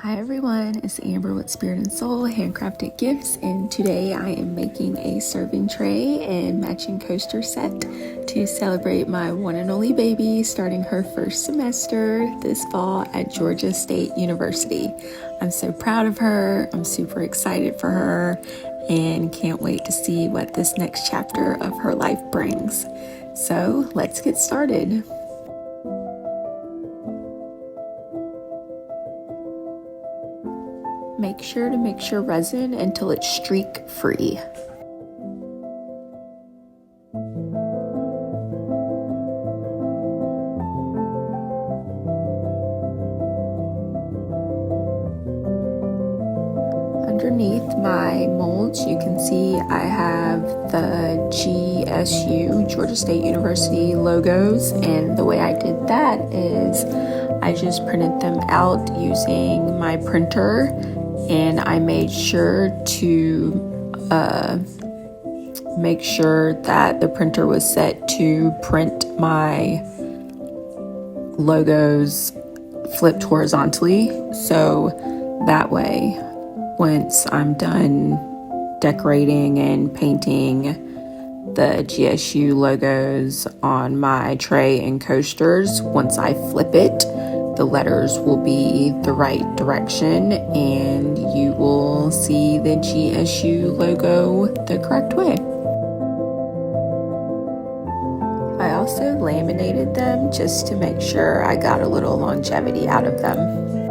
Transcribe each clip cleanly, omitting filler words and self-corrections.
Hi everyone, it's Amber with Spirit&Soul Handcrafted Gifts, and today I am making a serving tray and matching coaster set to celebrate my one and only baby starting her first semester this fall at Georgia State University. I'm so proud of her, I'm super excited for her, and can't wait to see what this next chapter of her life brings. So let's get started. Make sure to mix your resin until it's streak free. Underneath my molds, you can see I have the GSU, Georgia State University logos, and the way I did that is I just printed them out using my printer, and I made sure to make sure that the printer was set to print my logos flipped horizontally, so that way once I'm done decorating and painting the GSU logos on my tray and coasters, once I flip it, the letters will be the right direction and you will see the GSU logo the correct way. I also laminated them just to make sure I got a little longevity out of them.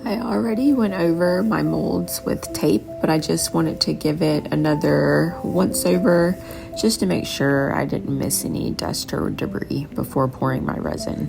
I already went over my molds with tape, but I just wanted to give it another once over just to make sure I didn't miss any dust or debris before pouring my resin.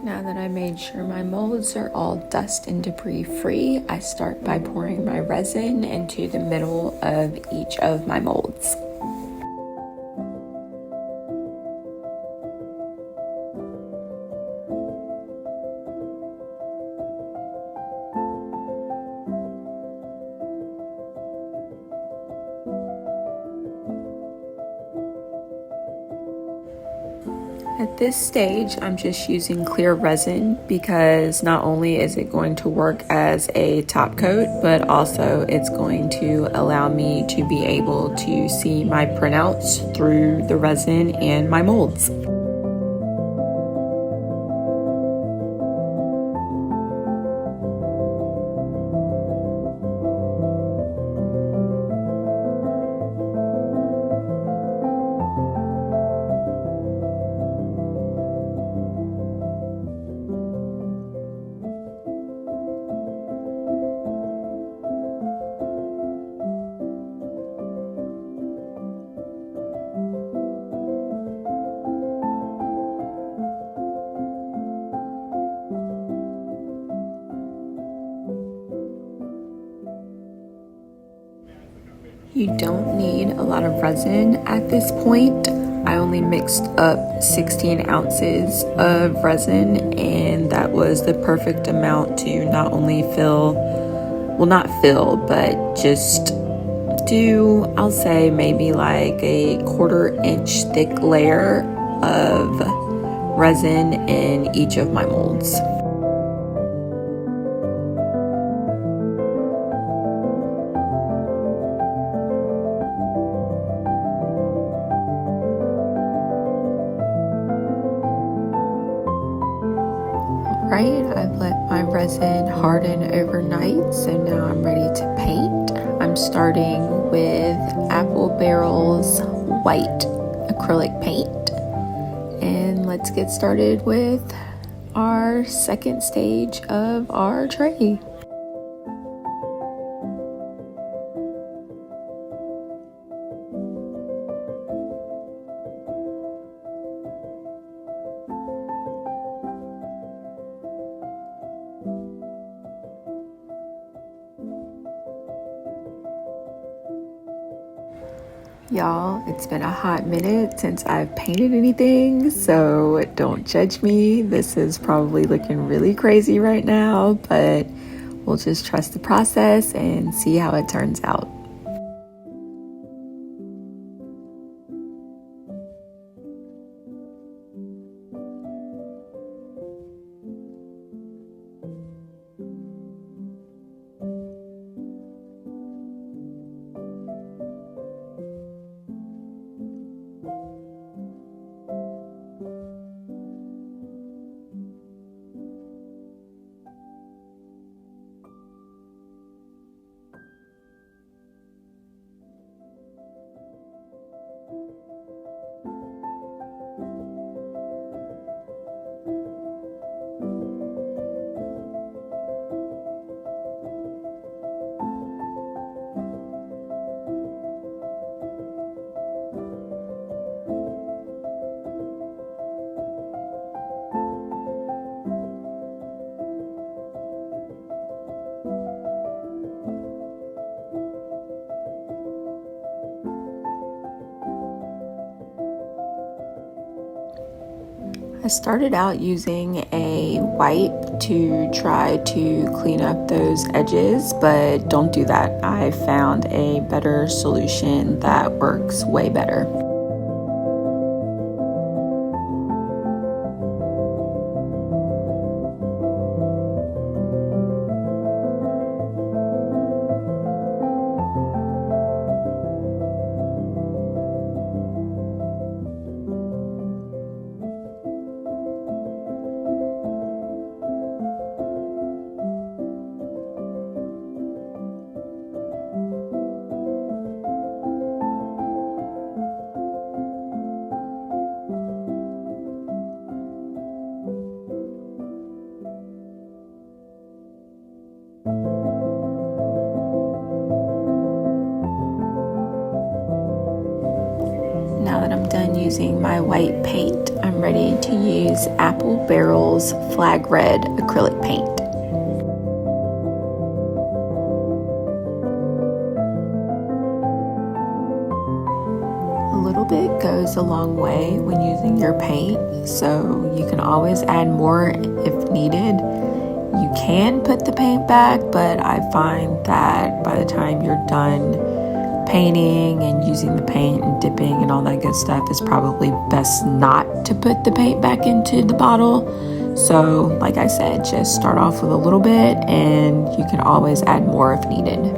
Now that I made sure my molds are all dust and debris free, I start by pouring my resin into the middle of each of my molds. At this stage, I'm just using clear resin because not only is it going to work as a top coat, but also it's going to allow me to be able to see my printouts through the resin and my molds. You don't need a lot of resin at this point. I only mixed up 16 ounces of resin, and that was the perfect amount to not only fill, well, not fill, but just do, I'll say maybe like a 1/4 inch thick layer of resin in each of my molds. Right, I've let my resin harden overnight, so now I'm ready to paint. I'm starting with Apple Barrel's white acrylic paint, and let's get started with our second stage of our tray. Y'all, it's been a hot minute since I've painted anything, so don't judge me. This is probably looking really crazy right now, but we'll just trust the process and see how it turns out. I started out using a wipe to try to clean up those edges, but don't do that. I found a better solution that works way better. Now that I'm done using my white paint, I'm ready to use Apple Barrel's Flag Red acrylic paint. A little bit goes a long way when using your paint, so you can always add more if needed. You can put the paint back, but I find that by the time you're done painting and using the paint and dipping and all that good stuff, it's probably best not to put the paint back into the bottle. So like I said, just start off with a little bit and you can always add more if needed.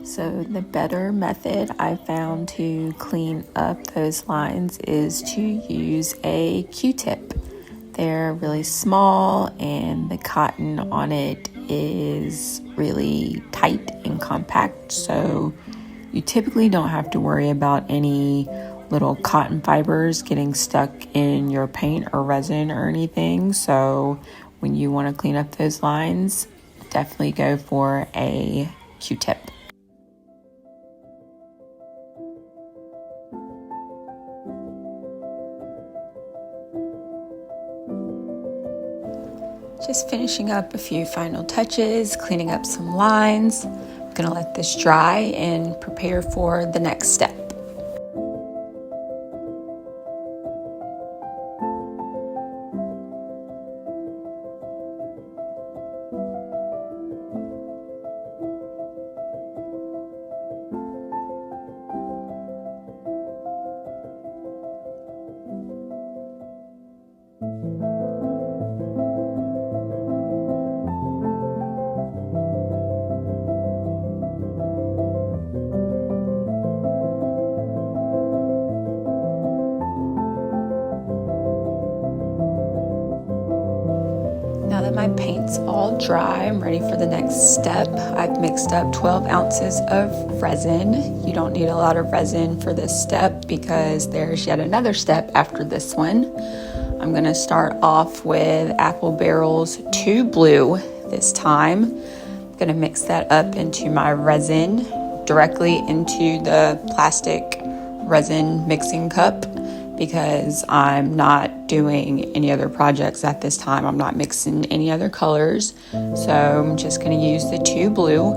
So the better method I found to clean up those lines is to use a Q-tip. They're really small and the cotton on it is really tight and compact, so you typically don't have to worry about any little cotton fibers getting stuck in your paint or resin or anything. So when you want to clean up those lines, definitely go for a Q-tip. Just finishing up a few final touches, cleaning up some lines. I'm gonna let this dry and prepare for the next step. Now that my paint's all dry, I'm ready for the next step. I've mixed up 12 ounces of resin. You don't need a lot of resin for this step because there's yet another step after this one. I'm gonna start off with Apple Barrel's 2 Blue this time. I'm gonna mix that up into my resin, directly into the plastic resin mixing cup, because I'm not doing any other projects at this time. I'm not mixing any other colors. So I'm just gonna use the 2 Blue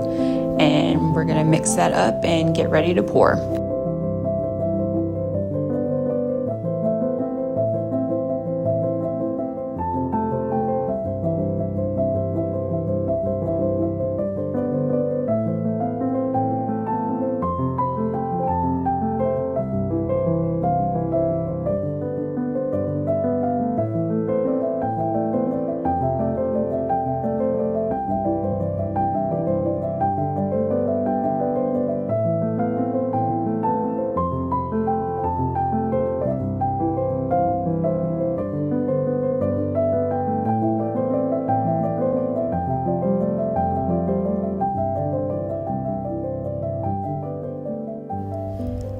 and we're gonna mix that up and get ready to pour.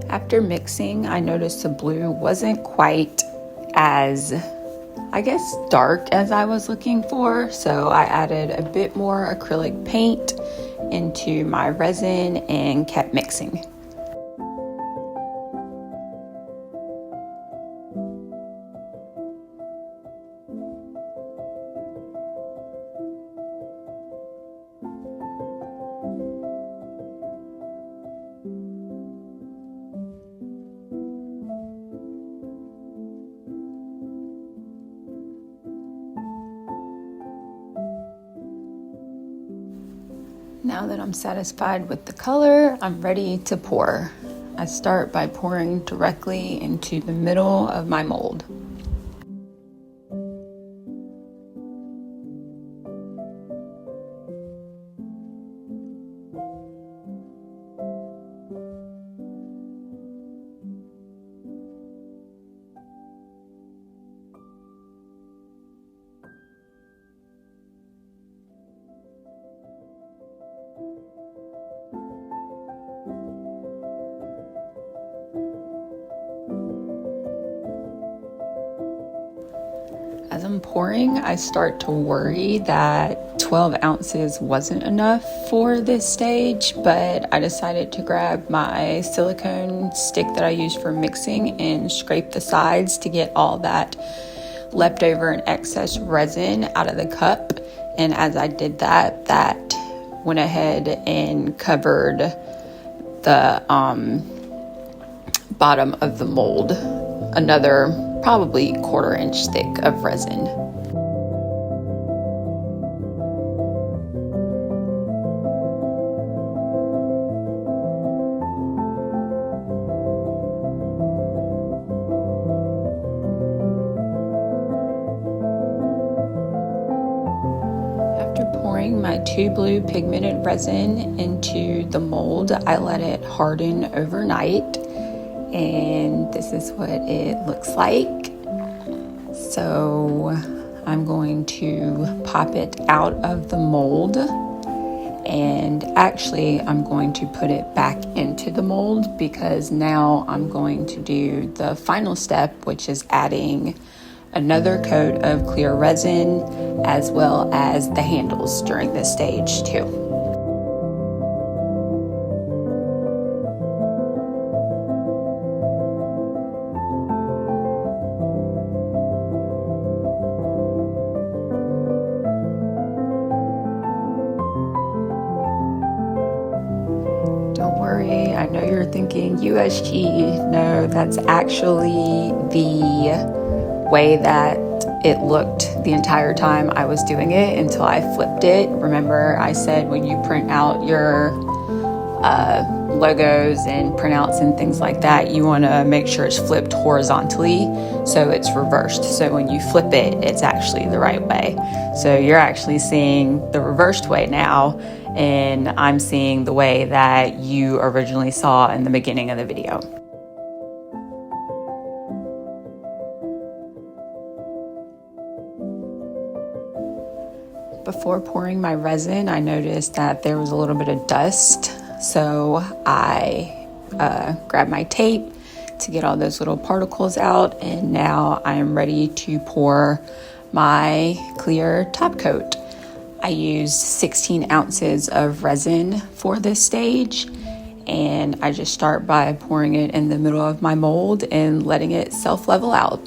After mixing, I noticed the blue wasn't quite as, I guess, dark as I was looking for. So I added a bit more acrylic paint into my resin and kept mixing. Now that I'm satisfied with the color, I'm ready to pour. I start by pouring directly into the middle of my mold. As I'm pouring, I start to worry that 12 ounces wasn't enough for this stage, but I decided to grab my silicone stick that I use for mixing and scrape the sides to get all that leftover and excess resin out of the cup. And as I did that, that went ahead and covered the bottom of the mold, another probably 1/4 inch thick of resin. After pouring my 2 blue pigmented resin into the mold. I let it harden overnight, and this is what it looks like. So I'm going to pop it out of the mold, and actually I'm going to put it back into the mold because now I'm going to do the final step, which is adding another coat of clear resin as well as the handles during this stage too. Don't worry, I know you're thinking USG. No, that's actually the way that it looked the entire time I was doing it until I flipped it. Remember, I said when you print out your logos and printouts and things like that, you want to make sure it's flipped horizontally so it's reversed. So when you flip it, it's actually the right way. So you're actually seeing the reversed way now, and I'm seeing the way that you originally saw in the beginning of the video. Before pouring my resin, I noticed that there was a little bit of dust, so I grabbed my tape to get all those little particles out, and now I am ready to pour my clear top coat. I used 16 ounces of resin for this stage, and I just start by pouring it in the middle of my mold and letting it self-level out.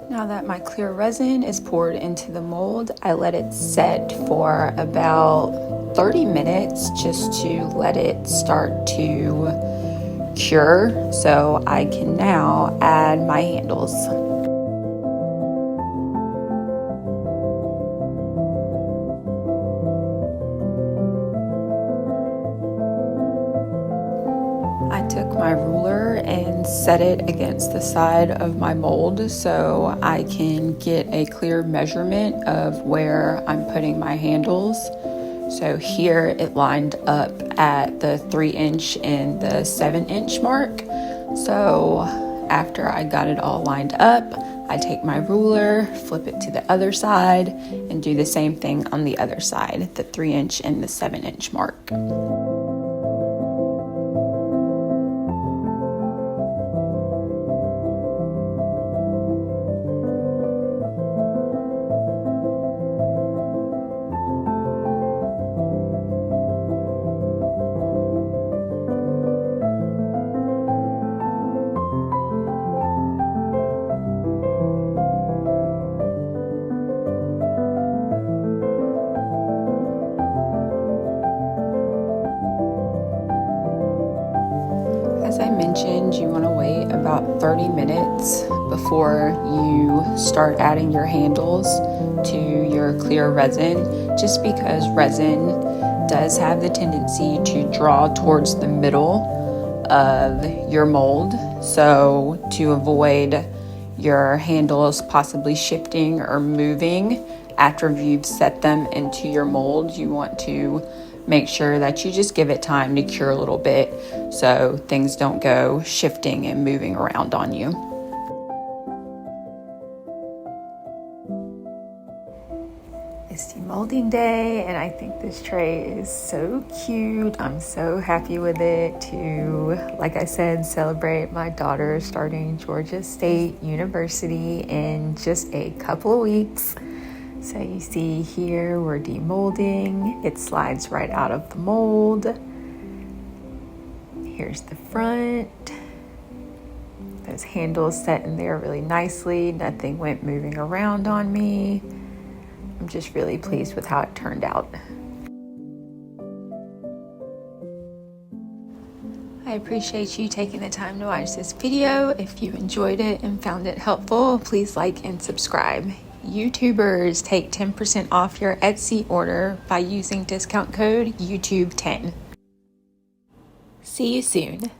Now that my clear resin is poured into the mold, I let it set for about 30 minutes just to let it start to cure, so I can now add my handles. I took my ruler and set it against the side of my mold so I can get a clear measurement of where I'm putting my handles. So here it lined up at the 3-inch and the 7-inch mark. So after I got it all lined up, I take my ruler, flip it to the other side, and do the same thing on the other side, the 3-inch and the 7-inch mark. As I mentioned, you want to wait about 30 minutes before you start adding your handles to your clear resin, just because resin does have the tendency to draw towards the middle of your mold. So to avoid your handles possibly shifting or moving after you've set them into your mold, you want to make sure that you just give it time to cure a little bit so things don't go shifting and moving around on you. It's demolding day, and I think this tray is so cute. I'm so happy with it to, like I said, celebrate my daughter starting Georgia State University in just a couple of weeks. So you see here we're demolding. It slides right out of the mold. Here's the front. Those handles set in there really nicely. Nothing went moving around on me. I'm just really pleased with how it turned out. I appreciate you taking the time to watch this video. If you enjoyed it and found it helpful, please like and subscribe. YouTubers take 10% off your Etsy order by using discount code YouTube10. See you soon.